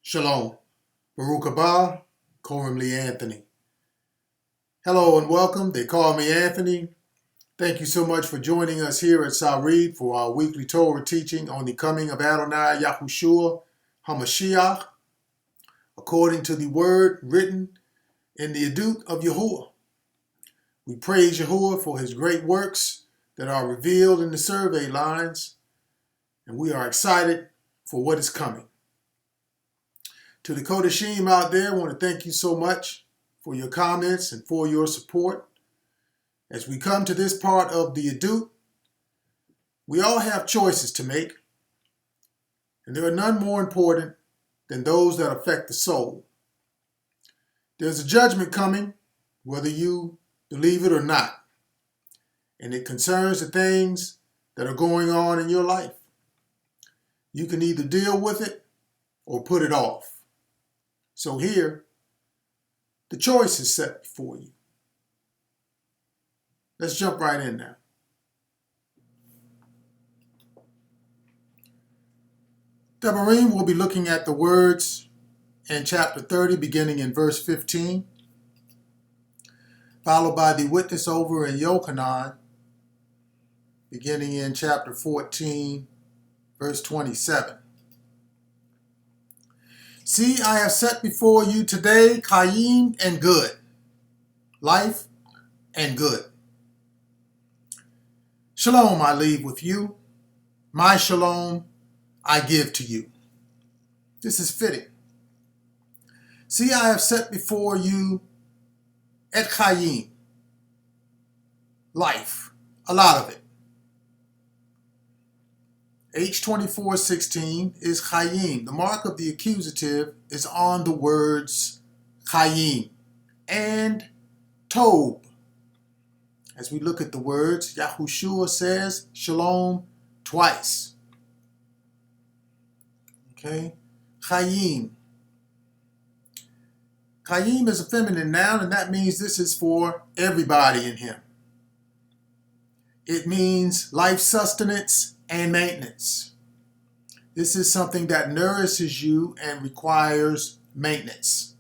Shalom. Baruch haba, Coram Lee Anthony. Hello and welcome. They call me Anthony. Thank you so much for joining us here at Sarid for our weekly Torah teaching on the coming of Adonai Yahushua HaMashiach, according to the word written in the Edut of Yahuwah. We praise Yahuwah for his great works that are revealed in the survey lines, and we are excited for what is coming. To the Kodashim out there, I want to thank you so much for your comments and for your support. As we come to this part of the Edut, we all have choices to make, and there are none more important than those that affect the soul. There's a judgment coming, whether you believe it or not, and it concerns the things that are going on in your life. You can either deal with it or put it off. So here, the choice is set before you. Let's jump right in now. Devarim will be looking at the words in chapter 30, beginning in verse 15, followed by the witness over in Yochanan, beginning in chapter 14, verse 27. See, I have set before you today Chayim and good, life and good. Shalom I leave with you, my shalom I give to you. This is fitting. See, I have set before you et Chayim, life, a lot of it. H24:16 is Chayim. The mark of the accusative is on the words Chayim and Tob. As we look at the words, Yahushua says Shalom twice. Okay, Chayim. Chayim is a feminine noun, and that means this is for everybody in him. It means life sustenance and maintenance. This is something that nourishes you and requires maintenance.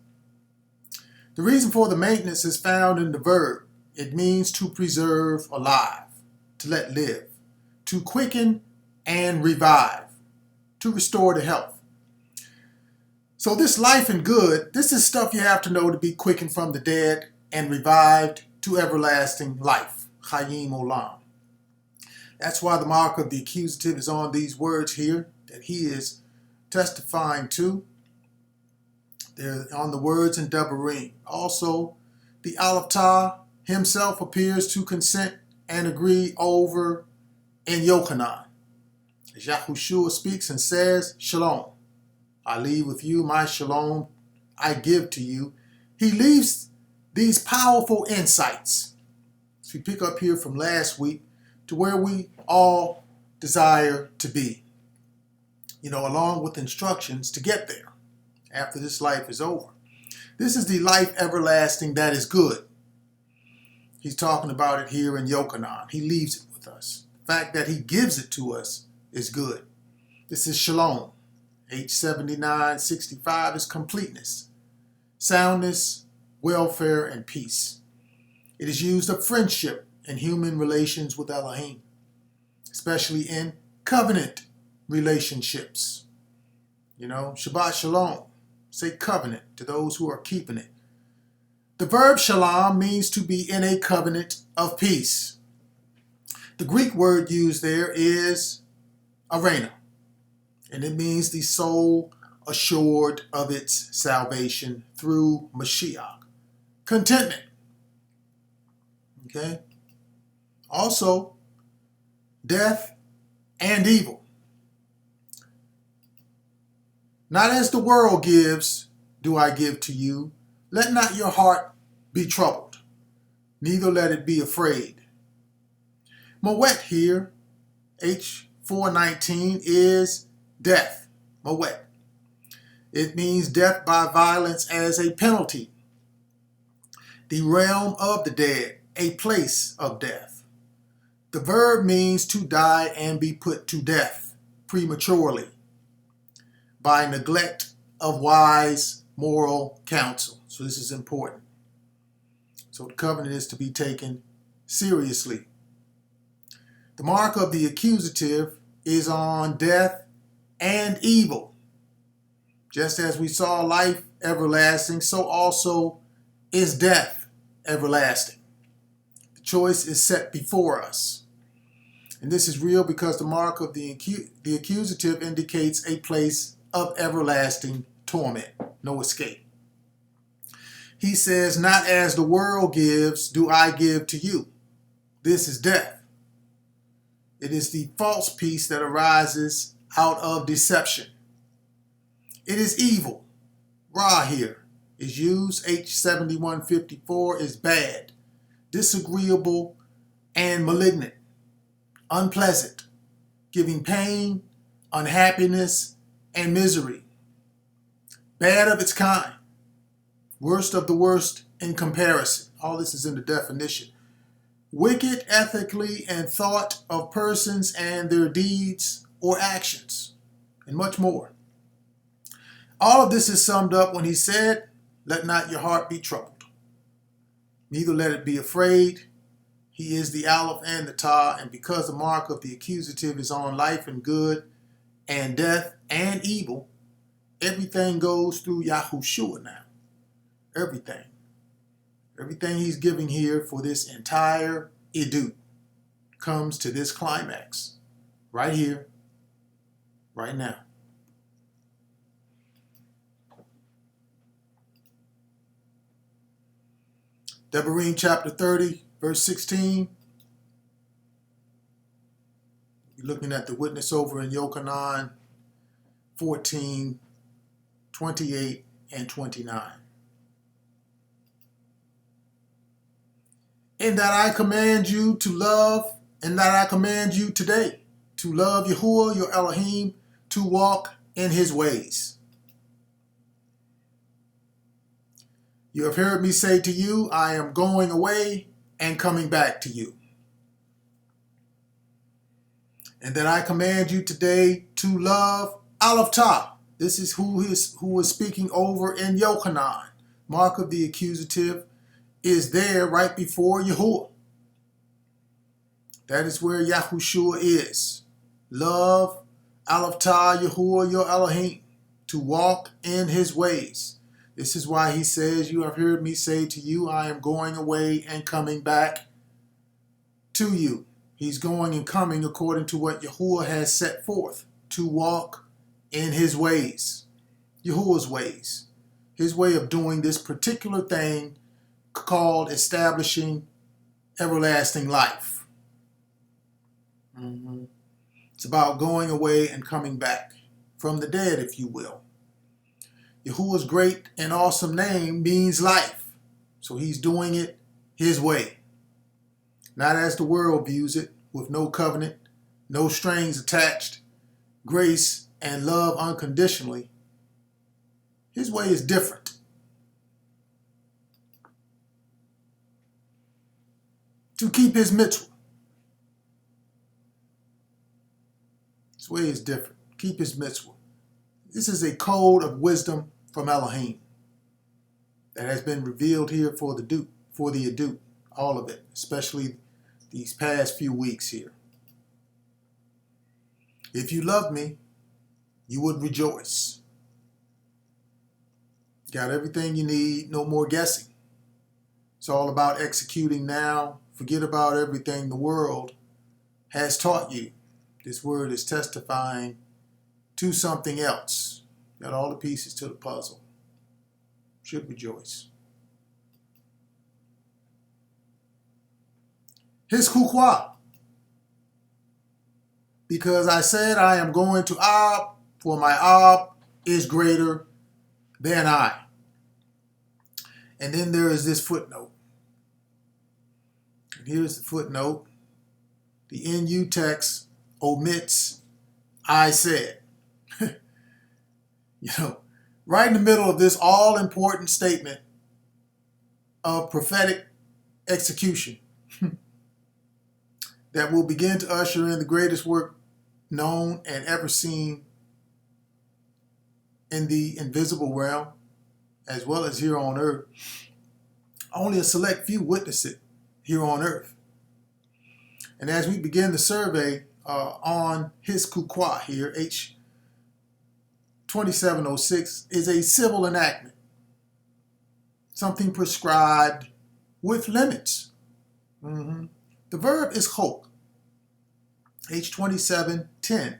The reason for the maintenance is found in the verb. It means to preserve alive, to let live, to quicken and revive, to restore to health. So this life and good, this is stuff you have to know to be quickened from the dead and revived to everlasting life. Chayim Olam. That's why the mark of the accusative is on these words here that he is testifying to. They're on the words in Devarim. Also, the Aleph Tah himself appears to consent and agree over in Yochanan. As Yahushua speaks and says, Shalom, I leave with you, my shalom I give to you. He leaves these powerful insights. As we pick up here from last week, to where we all desire to be, along with instructions to get there after this life is over. This is the life everlasting that is good. He's talking about it here in Yochanan. He leaves it with us. The fact that he gives it to us is good. This is Shalom. H79:65 is completeness, soundness, welfare, and peace. It is used of friendship and human relations with Elohim, especially in covenant relationships. Shabbat Shalom, say covenant to those who are keeping it. The verb shalom means to be in a covenant of peace. The Greek word used there is arena, and it means the soul assured of its salvation through Mashiach. Contentment. Okay? Also, death and evil. Not as the world gives, do I give to you. Let not your heart be troubled, neither let it be afraid. Mawet here, H4:19, is death. Mawet. It means death by violence as a penalty. The realm of the dead, a place of death. The verb means to die and be put to death prematurely by neglect of wise moral counsel. So this is important. So the covenant is to be taken seriously. The mark of the accusative is on death and evil. Just as we saw life everlasting, so also is death everlasting. The choice is set before us. And this is real because the mark of the accusative indicates a place of everlasting torment, no escape. He says, not as the world gives, do I give to you. This is death. It is the false peace that arises out of deception. It is evil. Ra here is used. H7154 is bad, disagreeable, and malignant, unpleasant, giving pain, unhappiness, and misery. Bad of its kind. Worst of the worst in comparison. All this is in the definition. Wicked ethically and thought of persons and their deeds or actions, and much more. All of this is summed up when he said, let not your heart be troubled, neither let it be afraid. He is the Aleph and the Ta, and because the mark of the accusative is on life and good and death and evil, everything goes through Yahushua now. Everything. Everything he's giving here for this entire Idut comes to this climax. Right here, right now. Devarim chapter 30, verse 16. You're looking at the witness over in Yochanan 14, 28, and 29. In that I command you to love, and that I command you today to love Yahuwah, your Elohim, to walk in his ways. You have heard me say to you, I am going away and coming back to you. And that I command you today to love Aleph Ta. This is who is speaking over in Yochanan. Mark of the accusative is there right before Yahuwah. That is where Yahushua is. Love Aleph Ta, Yahuwah, your Elohim, to walk in his ways. This is why he says, you have heard me say to you, I am going away and coming back to you. He's going and coming according to what Yahuwah has set forth, to walk in his ways, Yahuwah's ways, his way of doing this particular thing called establishing everlasting life. It's about going away and coming back from the dead, if you will. Yahuwah's great and awesome name means life. So he's doing it his way. Not as the world views it, with no covenant, no strings attached, grace and love unconditionally. His way is different. To keep his mitzvah. His way is different. Keep his mitzvah. This is a code of wisdom from Elohim that has been revealed here for the Idut, all of it, especially these past few weeks here. If you loved me, you would rejoice. Got everything you need, no more guessing. It's all about executing now. Forget about everything the world has taught you. This word is testifying to something else. Got all the pieces to the puzzle. Should rejoice. His kukwa. Because I said I am going to Ab, for my Ab is greater than I. And then there is this footnote. And here's the footnote. The NU text omits I said. Right in the middle of this all-important statement of prophetic execution that will begin to usher in the greatest work known and ever seen in the invisible realm as well as here on earth. Only a select few witness it here on earth. And as we begin the survey on his Kukwa here, H 2706 is a civil enactment, something prescribed with limits. The verb is chok, H 2710.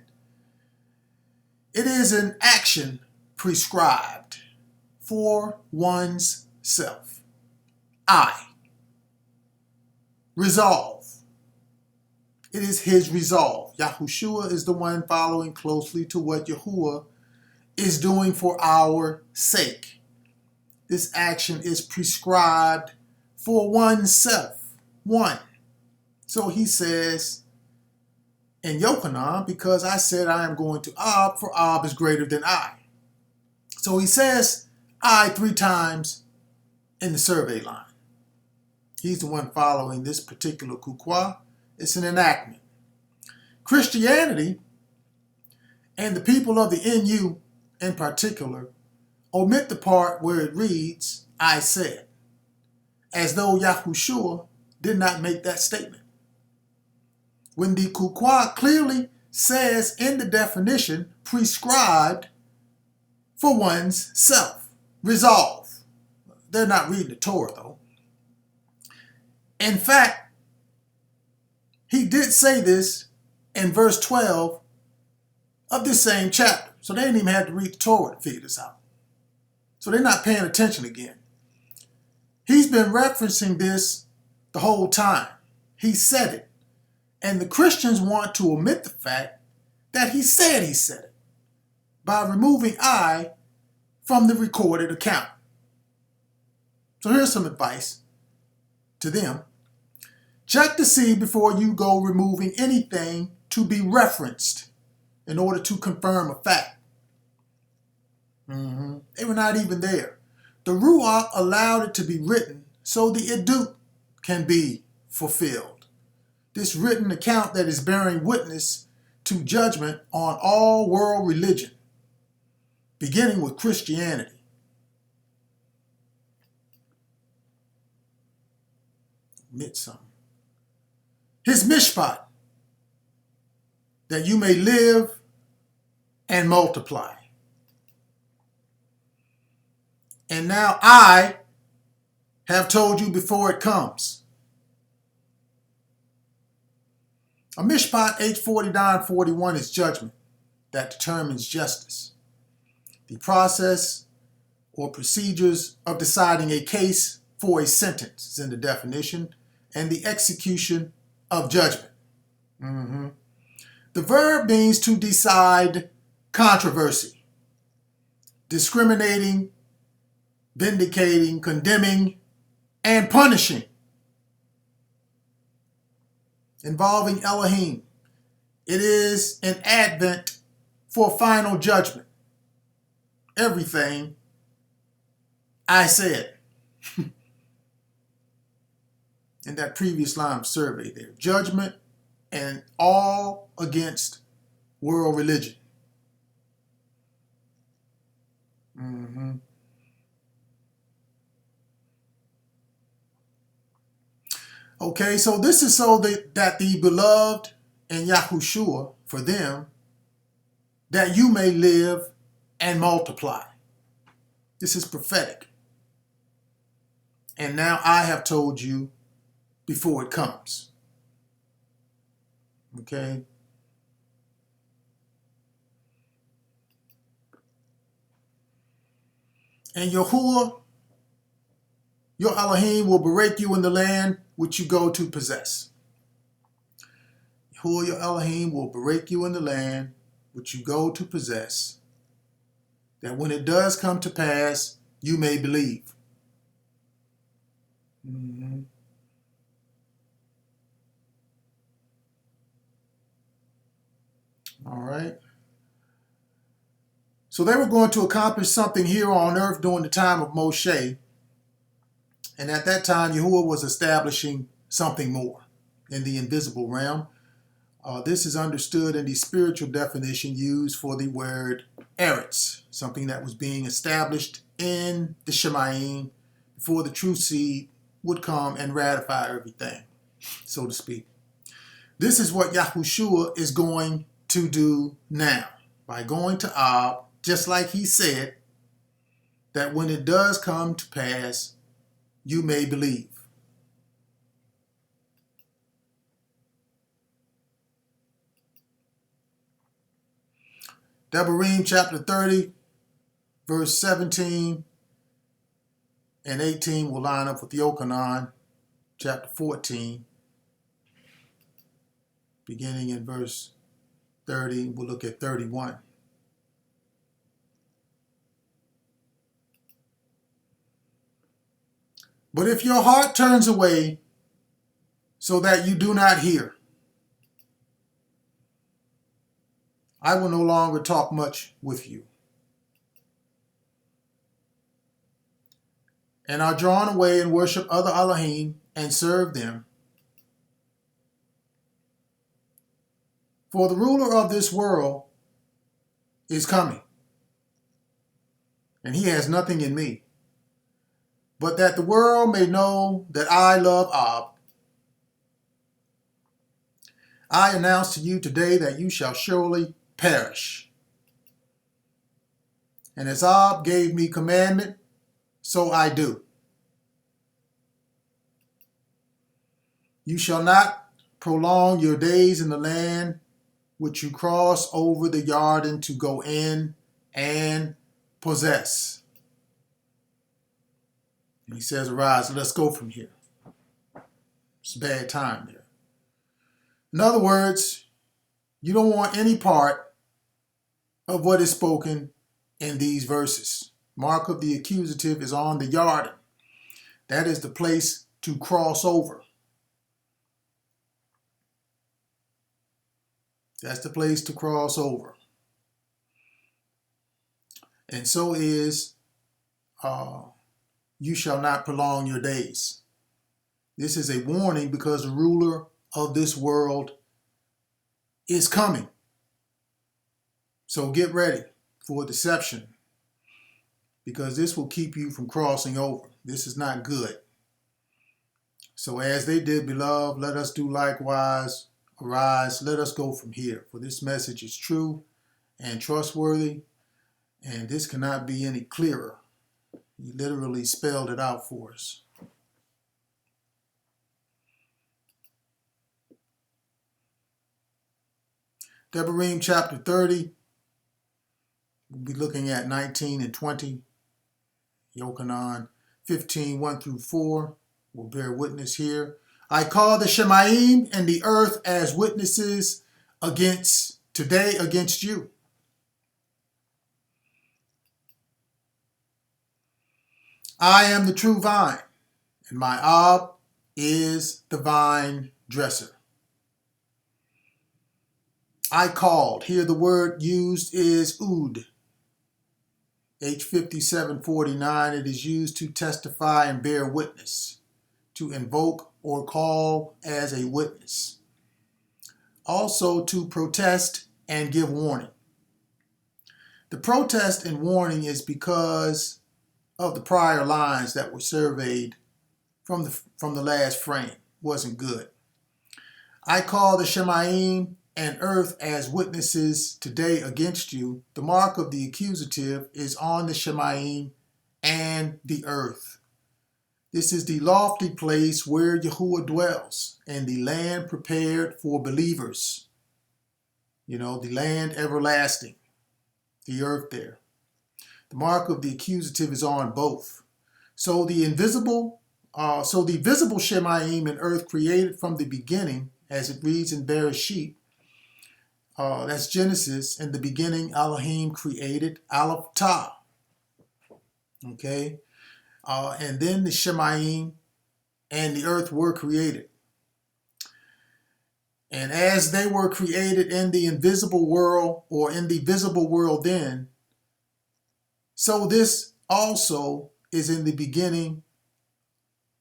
It is an action prescribed for one's self. I. Resolve. It is his resolve. Yahushua is the one following closely to what Yahuwah is doing for our sake. This action is prescribed for oneself. One. So he says in Yochanan, because I said I am going to Ab, for Ab is greater than I. So he says I 3 times in the survey line. He's the one following this particular Kukwa. It's an enactment. Christianity and the people of the NU in particular omit the part where it reads, I said, as though Yahushua did not make that statement. When the Kukwa clearly says in the definition, prescribed for one's self, resolve. They're not reading the Torah though. In fact, he did say this in verse 12 of this same chapter. So they didn't even have to read the Torah to figure this out. So they're not paying attention again. He's been referencing this the whole time. He said it. And the Christians want to omit the fact that he said it by removing I from the recorded account. So here's some advice to them. Check to see before you go removing anything to be referenced in order to confirm a fact. They were not even there. The Ruach allowed it to be written so the Edut can be fulfilled. This written account that is bearing witness to judgment on all world religion, beginning with Christianity. Admit something. His mishpat, that you may live and multiply. And now I have told you before it comes. A mishpat, H4941, is judgment that determines justice. The process or procedures of deciding a case for a sentence is in the definition, and the execution of judgment. The verb means to decide controversy, discriminating, vindicating, condemning, and punishing, involving Elohim. It is an advent for final judgment. Everything I said in that previous line of survey there. Judgment and all against world religion. Okay, so this is so that the beloved in Yahushua, for them, that you may live and multiply. This is prophetic. And now I have told you before it comes. Okay? And Yahuwah, your Elohim, will break you in the land which you go to possess. Yahuwah, your Elohim, will break you in the land which you go to possess, that when it does come to pass, you may believe. All right. So they were going to accomplish something here on earth during the time of Moshe. And at that time, Yahuwah was establishing something more in the invisible realm. This is understood in the spiritual definition used for the word Eretz, something that was being established in the Shemayim before the true seed would come and ratify everything, so to speak. This is what Yahushua is going to do now by going to Ab, just like he said, that when it does come to pass, you may believe. Devarim chapter 30, verse 17 and 18 will line up with Yochanan chapter 14. Beginning in verse 30, we'll look at 31. But if your heart turns away so that you do not hear, I will no longer talk much with you, and are drawn away and worship other Elohim and serve them. For the ruler of this world is coming, and he has nothing in me, but that the world may know that I love Ab. I announce to you today that you shall surely perish. And as Ab gave me commandment, so I do. You shall not prolong your days in the land which you cross over the Jordan to go in and possess. And he says, arise, let's go from here. It's a bad time there. In other words, you don't want any part of what is spoken in these verses. Mark of the accusative is on the Jordan. That is the place to cross over. That's the place to cross over. And so is, you shall not prolong your days. This is a warning because the ruler of this world is coming. So get ready for deception, because this will keep you from crossing over. This is not good. So as they did, beloved, let us do likewise. Arise, let us go from here. For this message is true and trustworthy, and this cannot be any clearer. He literally spelled it out for us. Devarim chapter 30. We'll be looking at 19 and 20. Yochanan 15, 1 through 4. We'll bear witness here. I call the Shemayim and the earth as witnesses today against you. I am the true vine, and my Ab is the vine dresser. I called. Here the word used is ud. H5749, it is used to testify and bear witness, to invoke or call as a witness. Also to protest and give warning. The protest and warning is because of the prior lines that were surveyed from the last frame. Wasn't good. I call the Shemayim and earth as witnesses today against you. The mark of the accusative is on the Shemayim and the earth. This is the lofty place where Yahuwah dwells, and the land prepared for believers. You know, the land everlasting, the earth there. The mark of the accusative is on both. So the visible Shemayim and earth created from the beginning, as it reads in Bereshit, that's Genesis. In the beginning, Elohim created Aleph Ta. Okay. And then the Shemayim and the earth were created. And as they were created in the invisible world, or in the visible world then, so this also is in the beginning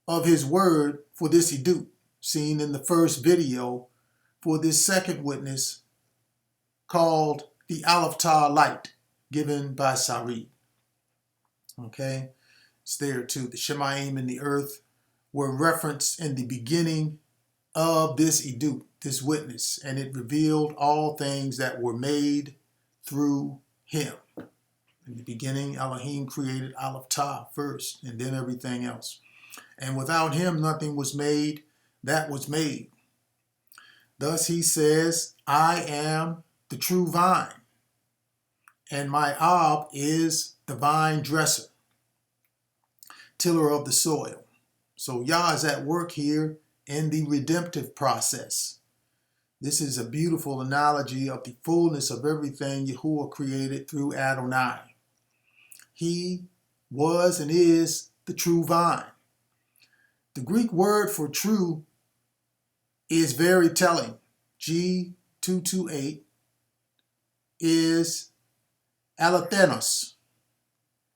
of his word for this Edut, seen in the first video for this second witness called the Aleph Ta light, given by Sarid. Okay, it's there too. The Shemayim in the earth were referenced in the beginning of this edut, this witness, and it revealed all things that were made through him. In the beginning, Elohim created Aleph Tav first, and then everything else. And without him, nothing was made that was made. Thus he says, I am the true vine, and my Ab is the vine dresser, tiller of the soil. So Yah is at work here in the redemptive process. This is a beautiful analogy of the fullness of everything Yahuwah created through Adonai. He was and is the true vine. The Greek word for true is very telling. G228 is alethenos,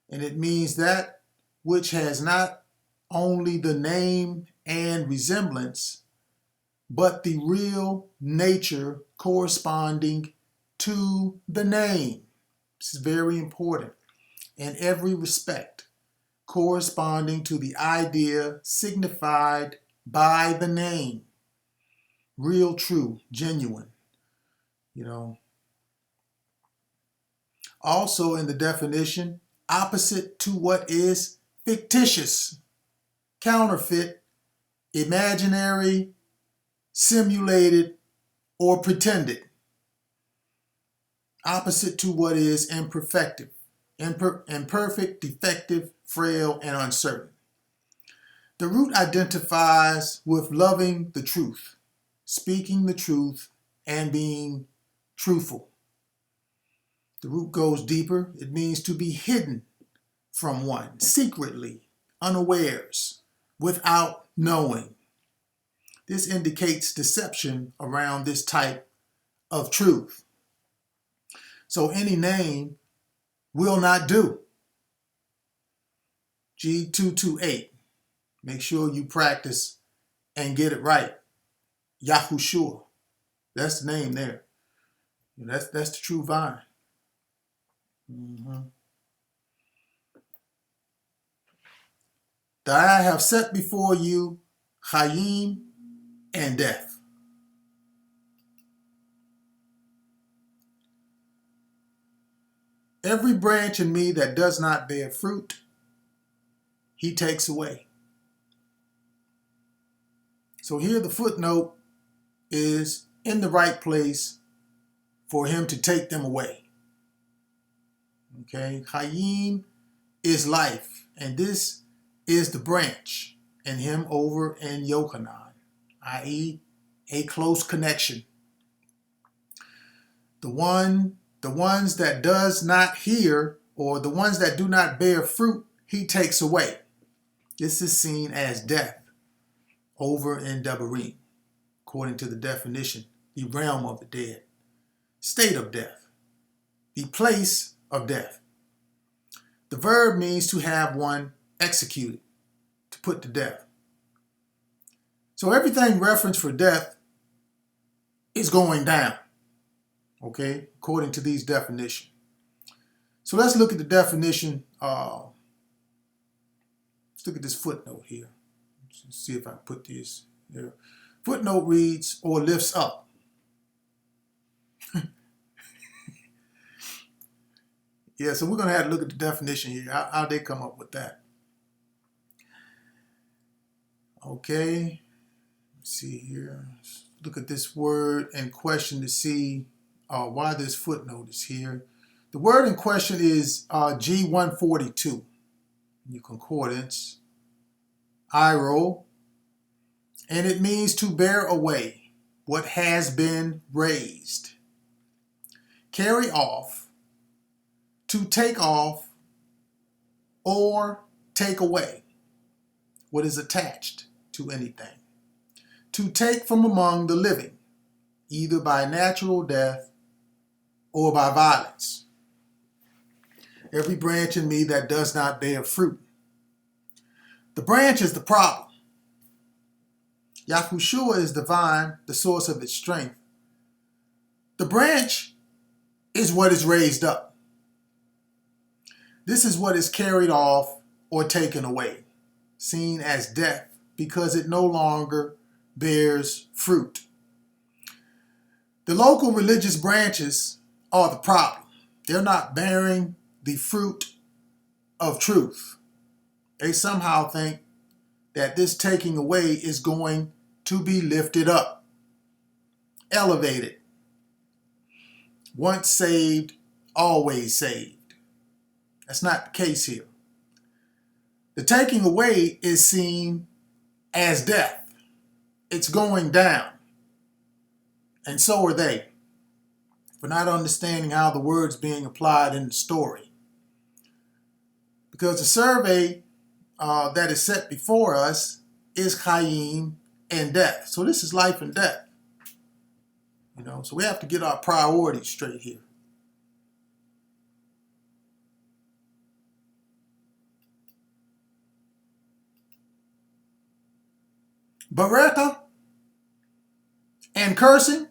and it means that which has not only the name and resemblance, but the real nature corresponding to the name. This is very important. In every respect, corresponding to the idea signified by the name. Real, true, genuine, Also in the definition, opposite to what is fictitious, counterfeit, imaginary, simulated, or pretended. Opposite to what is imperfect, defective, frail, and uncertain. The root identifies with loving the truth, speaking the truth, and being truthful. The root goes deeper. It means to be hidden from one, secretly, unawares, without knowing. This indicates deception around this type of truth. So any name will not do. G228. Make sure you practice and get it right. Yahushua. That's the name there. That's the true vine. That I have set before you Chayim and death. Every branch in me that does not bear fruit, he takes away. So here the footnote is in the right place for him to take them away. Okay, Chayim is life, and this is the branch, and him over in Yochanan, i.e. a close connection. The ones that does not hear, or the ones that do not bear fruit, he takes away. This is seen as death over in Devarim, according to the definition, the realm of the dead, state of death, the place of death. The verb means to have one executed, to put to death. So everything referenced for death is going down, okay, according to these definitions. So let's look at the definition. Let's look at this footnote here. Let's see if I put this there. Footnote reads, or lifts up. Yeah, so we're going to have to look at the definition here, how they come up with that. Okay, let's see here. Let's look at this word in question to see why this footnote is here. The word in question is G142 in your concordance, Iro, and it means to bear away what has been raised, carry off, to take off, or take away what is attached to anything. To take from among the living, either by natural death or by violence. Every branch in me that does not bear fruit. The branch is the problem. Yahushua is the vine, the source of its strength. The branch is what is raised up. This is what is carried off or taken away, seen as death, because it no longer bears fruit. The local religious branches are the problem. They're not bearing the fruit of truth. They somehow think that this taking away is going to be lifted up, elevated. Once saved, always saved. That's not the case here. The taking away is seen as death. It's going down. And so are they, for not understanding how the word's being applied in the story. Because the survey that is set before us is Chayim and death. So this is life and death. So we have to get our priorities straight here. Bereka and cursing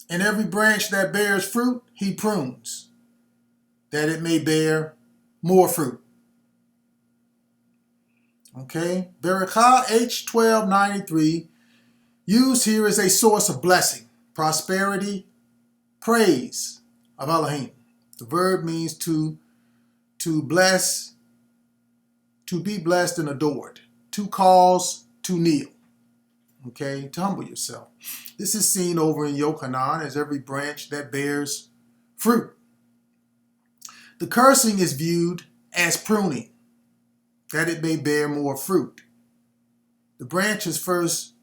and every branch that bears fruit, he prunes, that it may bear more fruit. Okay, Bereka H1293, used here as a source of blessing, prosperity, praise of Elohim. The verb means to bless, to be blessed and adored, to cause to kneel. Okay, to humble yourself. This is seen over in Yochanan as every branch that bears fruit. The cursing is viewed as pruning, that it may bear more fruit. The branch is first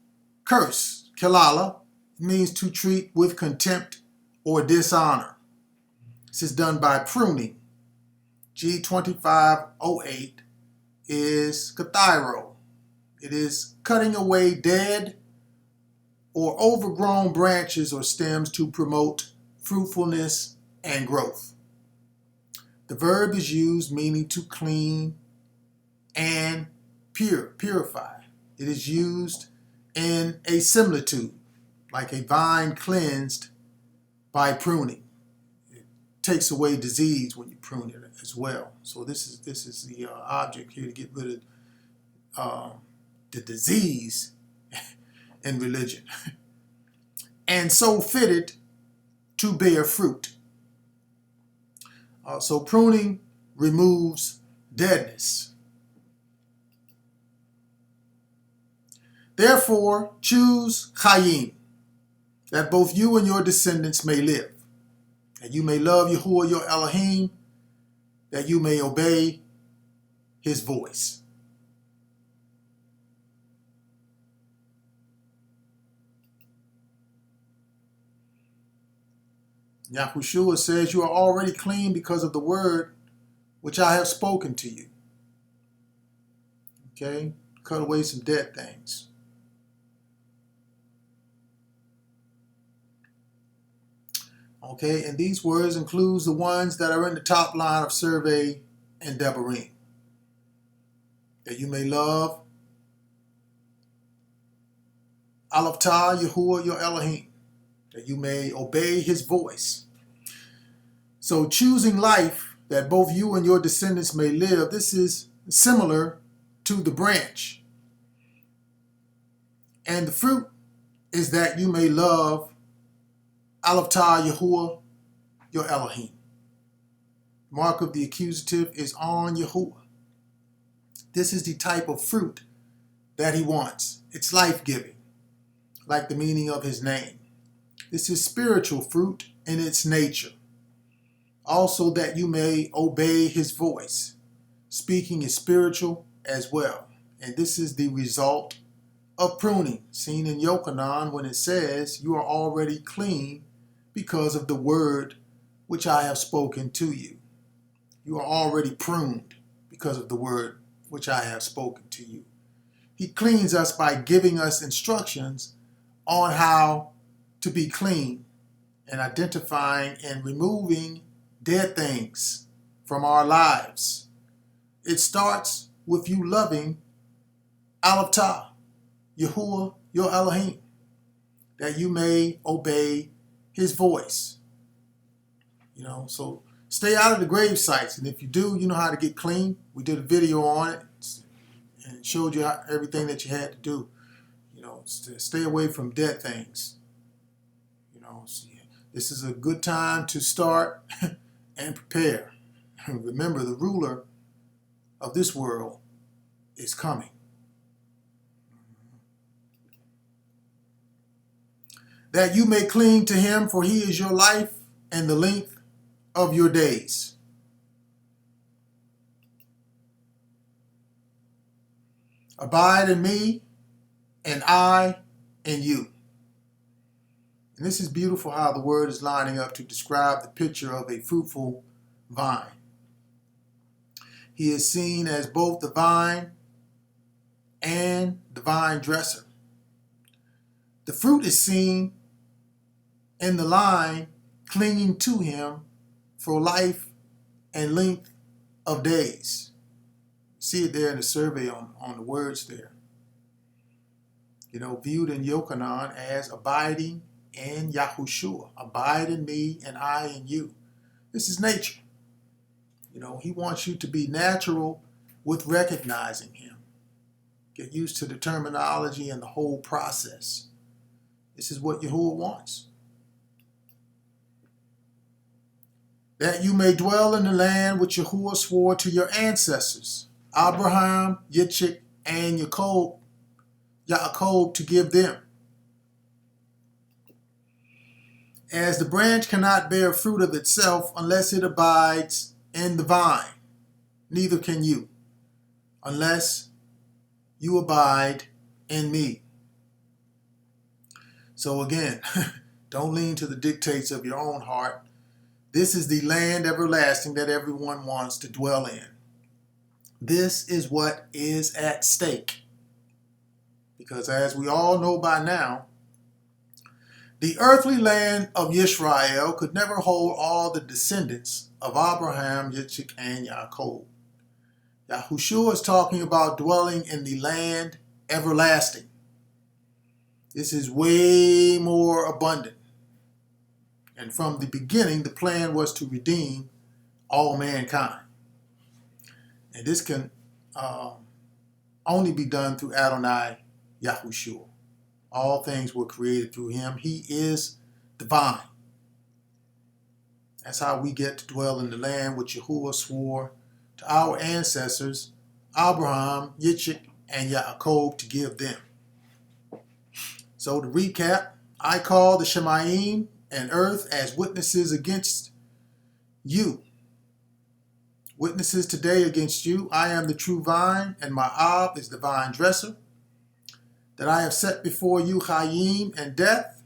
cursed. Kilala means to treat with contempt or dishonor. This is done by pruning. G2508 is kathairo. It is cutting away dead or overgrown branches or stems to promote fruitfulness and growth. The verb is used meaning to clean and purify. It is used in a similitude, like a vine cleansed by pruning. It takes away disease when you prune it as well. So this is the object here, to get rid of the disease in religion. And so fitted to bear fruit. So pruning removes deadness. Therefore, choose Chayim, that both you and your descendants may live, that you may love Yahuwah your Elohim, that you may obey his voice. Yahushua says, you are already clean because of the word which I have spoken to you. Okay, cut away some dead things. Okay, and these words includes the ones that are in the top line of survey and Devarim. That you may love Alaftah Yahuwah your Elohim, that you may obey his voice. So choosing life, that both you and your descendants may live, this is similar to the branch. And the fruit is that you may love Alaftah Yahuwah your Elohim. Mark of the accusative is on Yahuwah. This is the type of fruit that he wants. It's life-giving, like the meaning of his name. This is spiritual fruit in its nature. Also that you may obey his voice. Speaking is spiritual as well. And this is the result of pruning, seen in Yochanan when it says, you are already clean because of the word which I have spoken to you. You are already pruned because of the word which I have spoken to you. He cleans us by giving us instructions on how to be clean and identifying and removing dead things from our lives. It starts with you loving Alaftah, Yahuwah your Elohim, that you may obey his voice. So stay out of the grave sites. And if you do, you know how to get clean. We did a video on it and showed you everything that you had to do. To stay away from dead things. So this is a good time to start and prepare. Remember, the ruler of this world is coming. That you may cling to him, for he is your life and the length of your days. Abide in me, and I in you. And this is beautiful how the word is lining up to describe the picture of a fruitful vine. He is seen as both the vine and the vine dresser. The fruit is seen in the line clinging to him for life and length of days. You see it there in the survey on the words there. Viewed in Yochanan as abiding in Yahushua. Abide in me and I in you. This is nature. He wants you to be natural with recognizing him. Get used to the terminology and the whole process. This is what Yahuwah wants. That you may dwell in the land which Yahuwah swore to your ancestors, Abraham, Yitzchak, and Yaakov, to give them. As the branch cannot bear fruit of itself unless it abides in the vine, neither can you, unless you abide in me. So again, don't lean to the dictates of your own heart. This is the land everlasting that everyone wants to dwell in. This is what is at stake. Because as we all know by now, the earthly land of Israel could never hold all the descendants of Abraham, Yitzchak, and Yaakov. Yahushua is talking about dwelling in the land everlasting. This is way more abundant. And from the beginning, the plan was to redeem all mankind. And this can only be done through Adonai Yahushua. All things were created through him. He is divine. That's how we get to dwell in the land which Yahuwah swore to our ancestors, Abraham, Yitzchak, and Yaakov, to give them. So to recap, I call the Shemayim and earth as witnesses against you. Witnesses today against you. I am the true vine, and my Ab is the vine dresser. That I have set before you Chayim and death.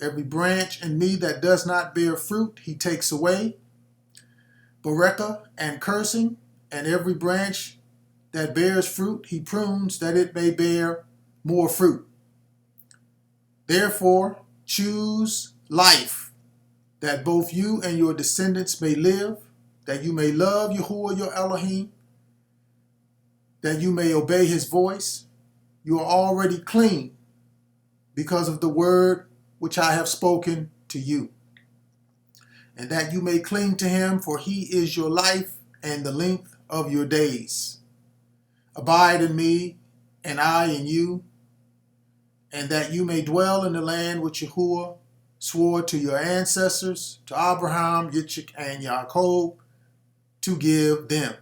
Every branch in me that does not bear fruit, he takes away. Bereka and cursing, and every branch that bears fruit, he prunes, that it may bear more fruit. Therefore, choose life, that both you and your descendants may live, that you may love Yahuwah your Elohim, that you may obey his voice. You are already clean because of the word which I have spoken to you, and that you may cling to him, for he is your life and the length of your days. Abide in me, and I in you, and that you may dwell in the land which Yahuwah swore to your ancestors, to Abraham, Yitzchak, and Yaakov, to give them.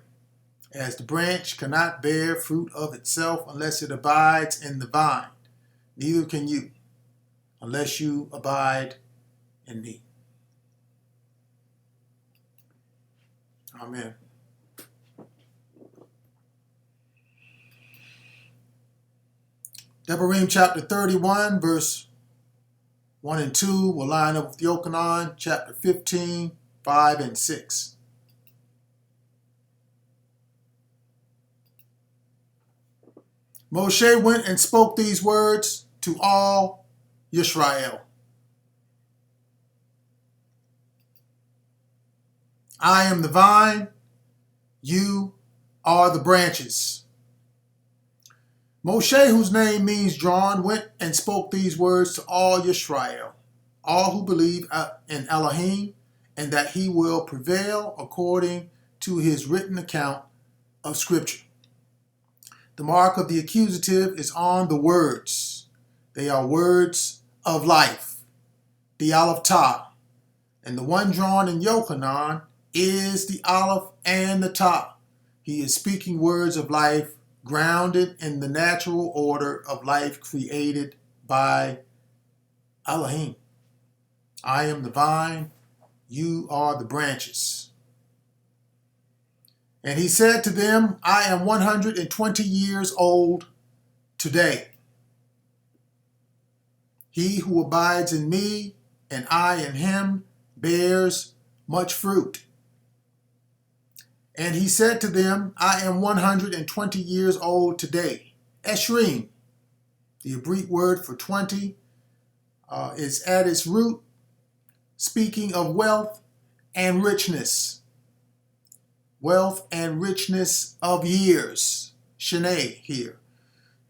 As the branch cannot bear fruit of itself unless it abides in the vine, neither can you, unless you abide in me. Amen. Devarim chapter 31, verse 1 and 2 will line up with Yochanan chapter 15, 5 and 6. Moshe went and spoke these words to all Yisrael. I am the vine, you are the branches. Moshe, whose name means drawn, went and spoke these words to all Yisrael. all who believe in Elohim, and that he will prevail according to his written account of Scripture. The mark of the accusative is on the words. They are words of life, the Aleph Tah, and the one drawn in Yochanan is the Aleph and the Tah. He is speaking words of life grounded in the natural order of life created by Elohim. I am the vine, you are the branches. And he said to them, I am 120 years old today. He who abides in me and I in him bears much fruit. And he said to them, I am 120 years old today. Eshrim, the Hebrew word for 20, is at its root speaking of wealth and richness. Wealth and richness of years. Sheneh here.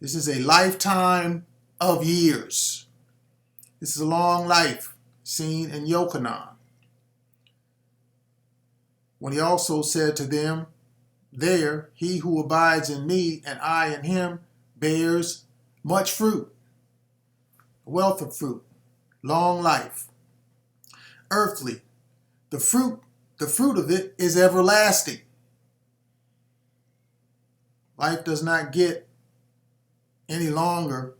This is a lifetime of years. This is a long life seen in Yochanan. When he also said to them, there, he who abides in me and I in him bears much fruit. Wealth of fruit. Long life. Earthly. The fruit of it is everlasting. Life does not get any longer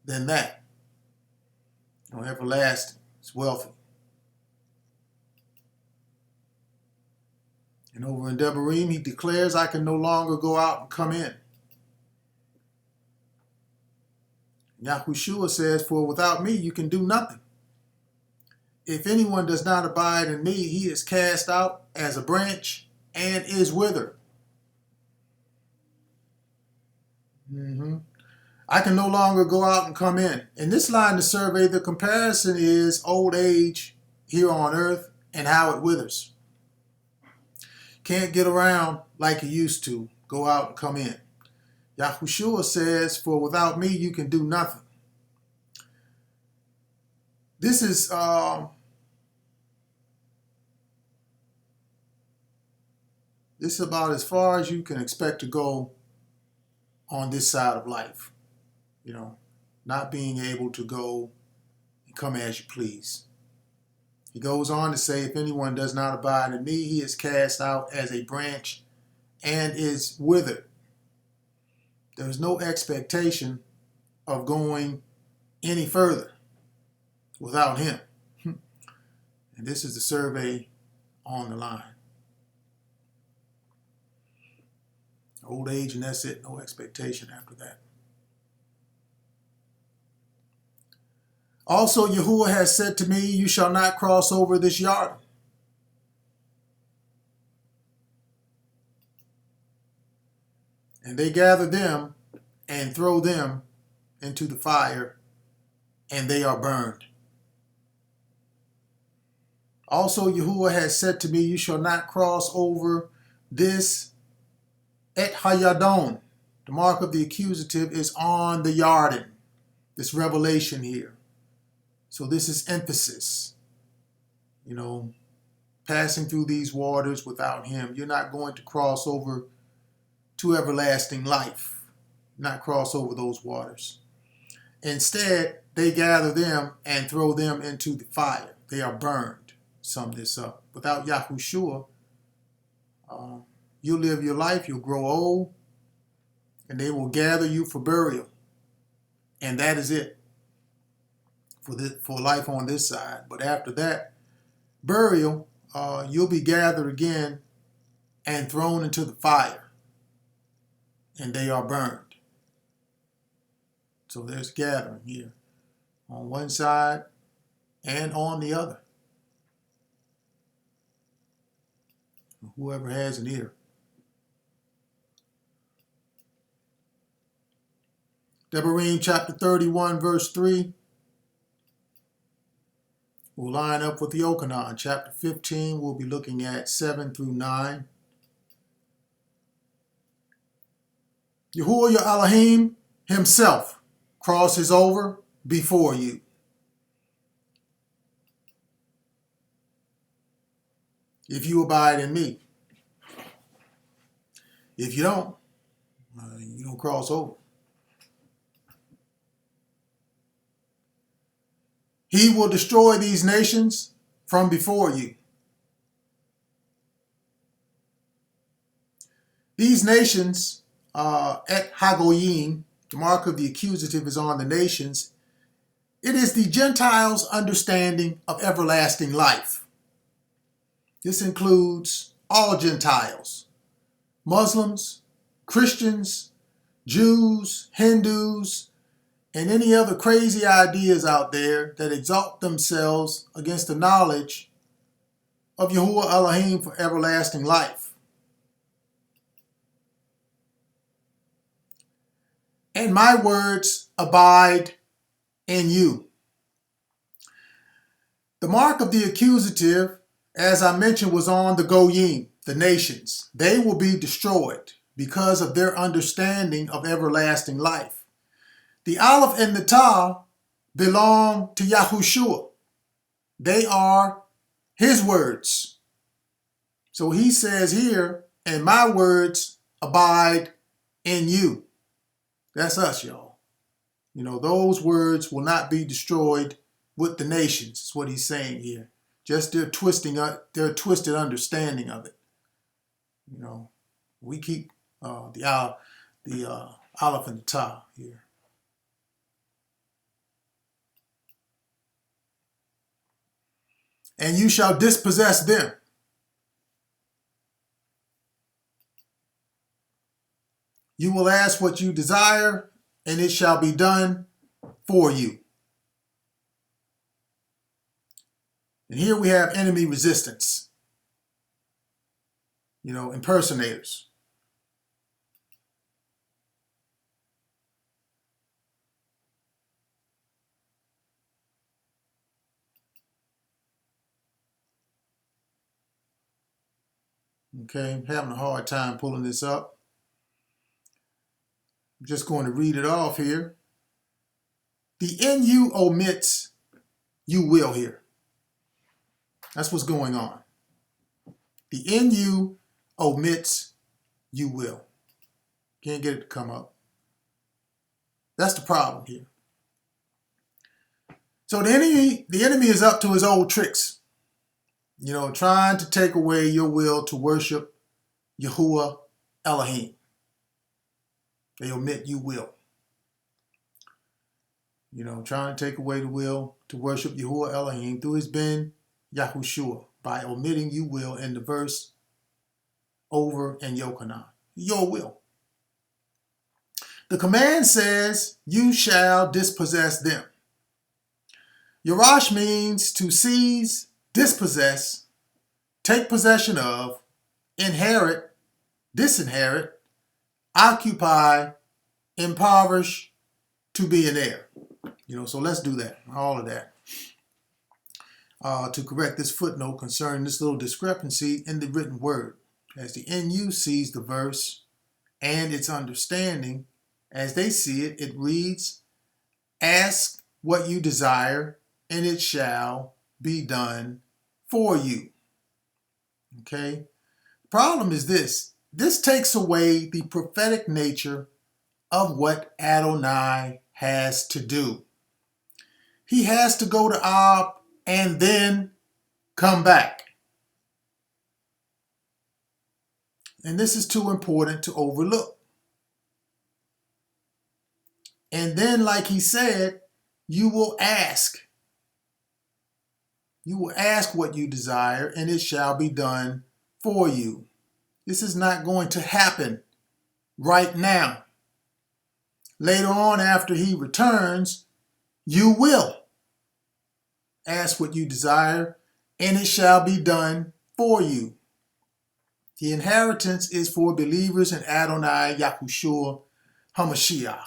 than that. Everlasting. It's wealthy. And over in Devarim, he declares, I can no longer go out and come in. Yahushua says, for without me you can do nothing. If anyone does not abide in me, he is cast out as a branch and is withered. I can no longer go out and come in. In this line of survey, the comparison is old age here on earth and how it withers. Can't get around like you used to, go out and come in. Yahushua says, for without me you can do nothing. This is about as far as you can expect to go on this side of life. Not being able to go and come as you please. He goes on to say, if anyone does not abide in me, he is cast out as a branch and is withered. There is no expectation of going any further without him. And this is the survey on the line. Old age and that's it. No expectation after that. Also, Yahuwah has said to me, you shall not cross over this Yarden. And they gather them and throw them into the fire, and they are burned. Also, Yahuwah has said to me, you shall not cross over this Et Hayadon. The mark of the accusative is on the Yarden. This revelation here. So this is emphasis. Passing through these waters without him. You're not going to cross over to everlasting life. Not cross over those waters. Instead, they gather them and throw them into the fire. They are burned. Sum this up. Without Yahushua, you'll live your life, you'll grow old, and they will gather you for burial. And that is it. For life on this side. But after that burial, you'll be gathered again and thrown into the fire, and they are burned. So there's gathering here on one side and on the other. Whoever has an ear. Devarim chapter 31 verse 3 will line up with Yochanan. Chapter 15, we'll be looking at 7 through 9. Yahuwah your Elohim himself crosses over before you. if you abide in me. If you don't, you don't cross over. He will destroy these nations from before you. These nations, et hagoyim, the mark of the accusative is on the nations. It is the Gentiles' understanding of everlasting life. This includes all Gentiles, Muslims, Christians, Jews, Hindus, and any other crazy ideas out there that exalt themselves against the knowledge of Yahuwah Elohim for everlasting life. And my words abide in you. The mark of the accusative, as I mentioned, was on the Goyim, the nations. They will be destroyed because of their understanding of everlasting life. The Aleph and the Tau belong to Yahushua. They are his words. So he says here, and my words abide in you. That's us, y'all. You know, those words will not be destroyed with the nations, is what he's saying here. Just their twisted understanding of it. You know, we keep the Aleph and the Tau here. And you shall dispossess them. You will ask what you desire, and it shall be done for you. And here we have enemy resistance. You know, impersonators. Okay, I'm having a hard time pulling this up. I'm just going to read it off here. The NU omits you will here. That's what's going on. The NU omits you will. Can't get it to come up. That's the problem here. So the enemy is up to his old tricks. You know, trying to take away your will to worship Yahuwah Elohim. They omit you will. You know, trying to take away the will to worship Yahuwah Elohim through his Ben Yahushua by omitting you will in the verse over in Yochanan. Your will. The command says, you shall dispossess them. Yerash means to seize, dispossess, take possession of, inherit, disinherit, occupy, impoverish, to be an heir. You know, so let's do that, all of that. To correct this footnote concerning this little discrepancy in the written word. As the NU sees the verse and its understanding, as they see it, it reads, ask what you desire, and it shall be done for you. Okay? The problem is this. This takes away the prophetic nature of what Adonai has to do. He has to go to Ab and then come back. And this is too important to overlook. And then, like he said, you will ask. You will ask what you desire, and it shall be done for you. This is not going to happen right now. Later on, after he returns, you will ask what you desire, and it shall be done for you. The inheritance is for believers in Adonai Yahushua HaMashiach,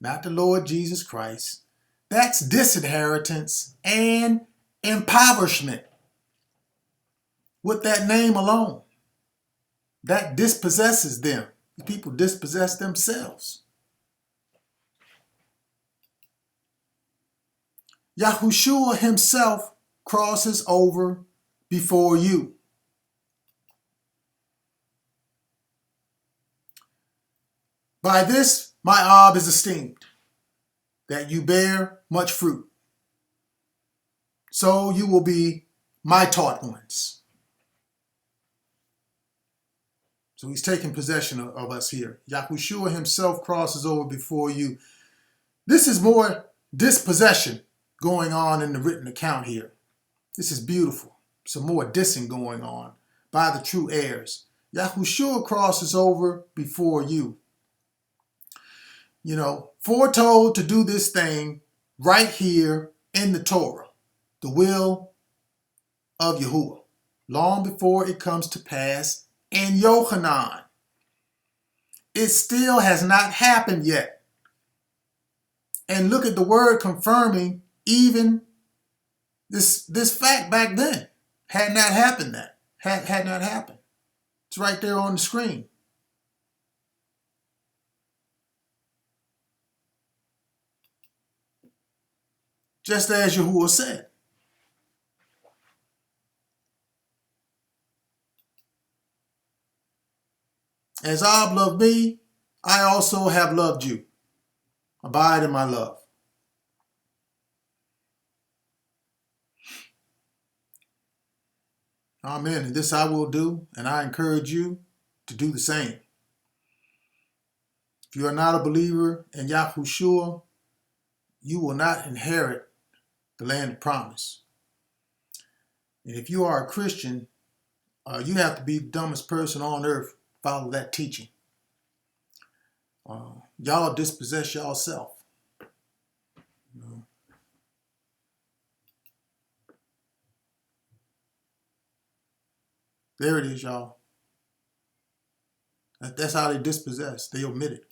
not the Lord Jesus Christ. That's disinheritance and impoverishment with that name alone. That dispossesses them. People dispossess themselves. Yahushua himself crosses over before you. By this my Ab is esteemed, that you bear much fruit. So you will be my taught ones. So he's taking possession of us here. Yahushua himself crosses over before you. This is more dispossession going on in the written account here. This is beautiful. Some more dissing going on by the true heirs. Yahushua crosses over before you. You know, foretold to do this thing right here in the Torah, the will of Yahuwah, long before it comes to pass in Yochanan. It still has not happened yet. And look at the word confirming even this fact back then. Had not happened that. Had not happened. It's right there on the screen. Just as Yahuwah said. As Ab loved me, I also have loved you. Abide in my love. Amen. And this I will do, and I encourage you to do the same. If you are not a believer in Yahushua, you will not inherit the land of promise. And if you are a Christian, you have to be the dumbest person on earth. Follow that teaching. Y'all dispossess y'allself. You know. There it is, y'all. That's how they dispossess. They omit it.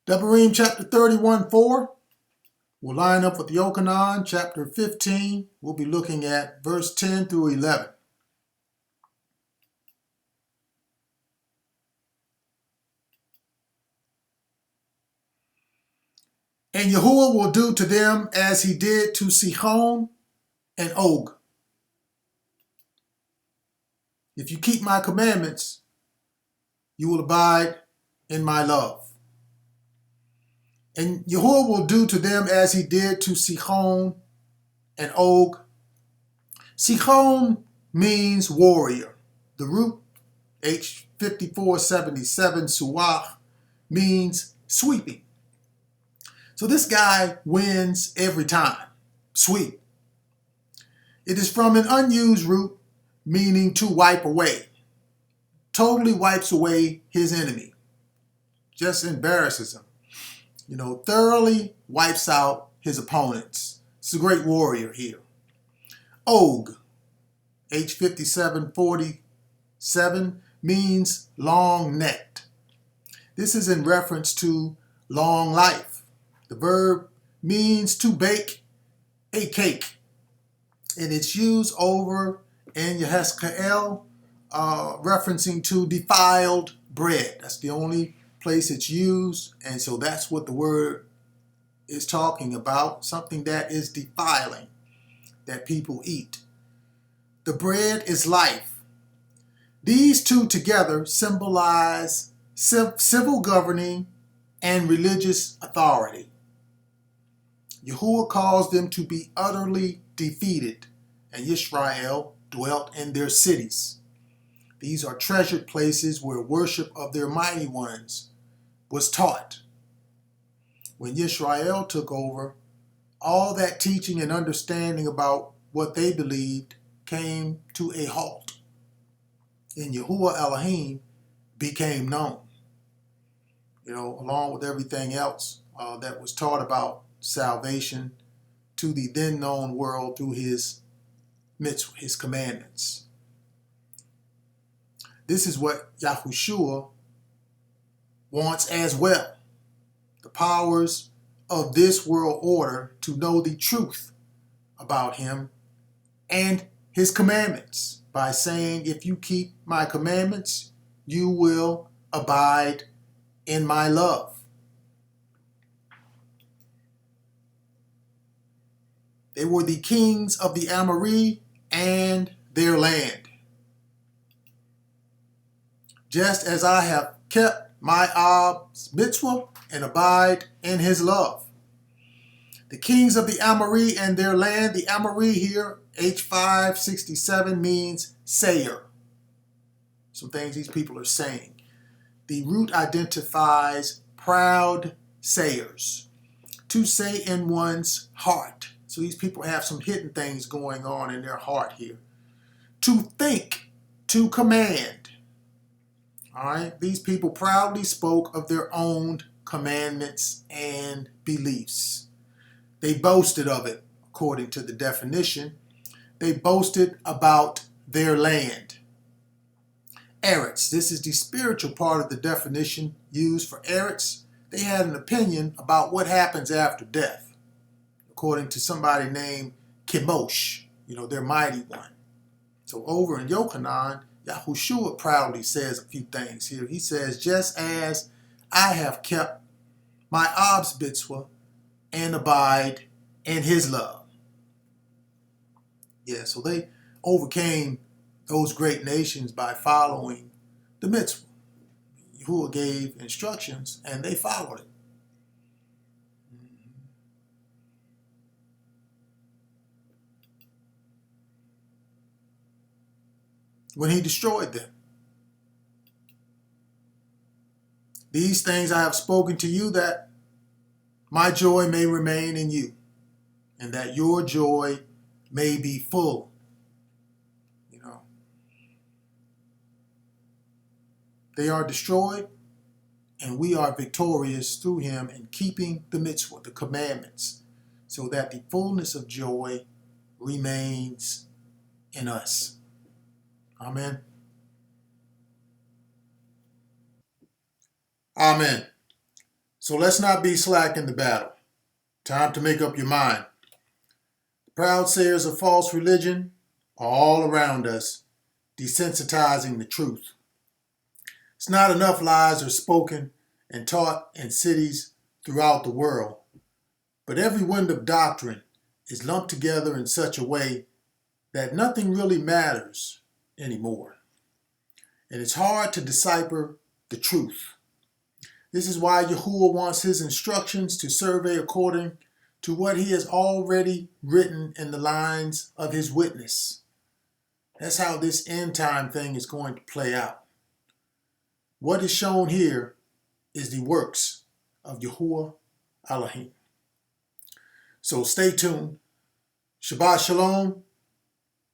Devarim chapter 31:4 will line up with Yochanan chapter 15. We'll be looking at verse 10 through 11. And Yahuwah will do to them as he did to Sihon and Og. If you keep my commandments, you will abide in my love. And Yahuwah will do to them as he did to Sihon and Og. Sihon means warrior. The root, H5477, Suach, means sweeping. So this guy wins every time. Sweep. It is from an unused root meaning to wipe away. Totally wipes away his enemy. Just embarrasses him. You know, thoroughly wipes out his opponents. It's a great warrior here. Og, H5747, means long-necked. This is in reference to long life. The verb means to bake a cake. And it's used over in Yehezkel, referencing to defiled bread. That's the only place it's used. And so that's what the word is talking about. Something that is defiling, that people eat. The bread is life. These two together symbolize civil governing and religious authority. Yahuwah calls them to be utterly defeated, and Yisrael dwelt in their cities. These are treasured places where worship of their mighty ones was taught. When Yisrael took over, all that teaching and understanding about what they believed came to a halt. And Yahuwah Elohim became known, you know, along with everything else that was taught about salvation to the then known world through his mitzvah, his commandments. This is what Yahushua wants as well. The powers of this world order to know the truth about him and his commandments by saying, if you keep my commandments, you will abide in my love. They were the kings of the Amoree and their land. Just as I have kept my mitzvah and abide in his love. The kings of the Amoree and their land. The Amoree here, H567, means sayer. Some things these people are saying. The root identifies proud sayers. To say in one's heart. So these people have some hidden things going on in their heart here. To think, to command. All right, these people proudly spoke of their own commandments and beliefs. They boasted of it, according to the definition. They boasted about their land. Eretz, this is the spiritual part of the definition used for Eretz. They had an opinion about what happens after death, according to somebody named Chemosh, their mighty one. So over in Yochanan, Yahushua proudly says a few things here. He says, just as I have kept my mitzvah and abide in his love. Yeah, so they overcame those great nations by following the mitzvah. Yahuwah gave instructions and they followed it. When he destroyed them. These things I have spoken to you, that my joy may remain in you, and that your joy may be full. They are destroyed, and we are victorious through him in keeping the mitzvah, the commandments, so that the fullness of joy remains in us. Amen. Amen. So let's not be slack in the battle. Time to make up your mind. The proud sayers of false religion are all around us, desensitizing the truth. It's not enough lies are spoken and taught in cities throughout the world, but every wind of doctrine is lumped together in such a way that nothing really matters anymore. And it's hard to decipher the truth. This is why Yahuwah wants his instructions to survey according to what he has already written in the lines of his witness. That's how this end time thing is going to play out. What is shown here is the works of Yahuwah Elohim. So stay tuned. Shabbat Shalom.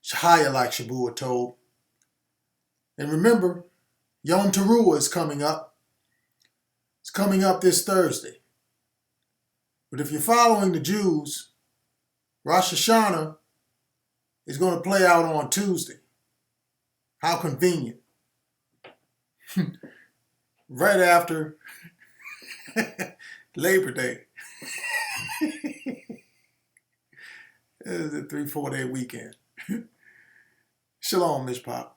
Shahaya, like Shabuah told. And remember, Yom Teruah is coming up. It's coming up this Thursday. But if you're following the Jews, Rosh Hashanah is going to play out on Tuesday. How convenient. Right after Labor Day. It is a 3-4 day weekend. Shalom, Mishpah.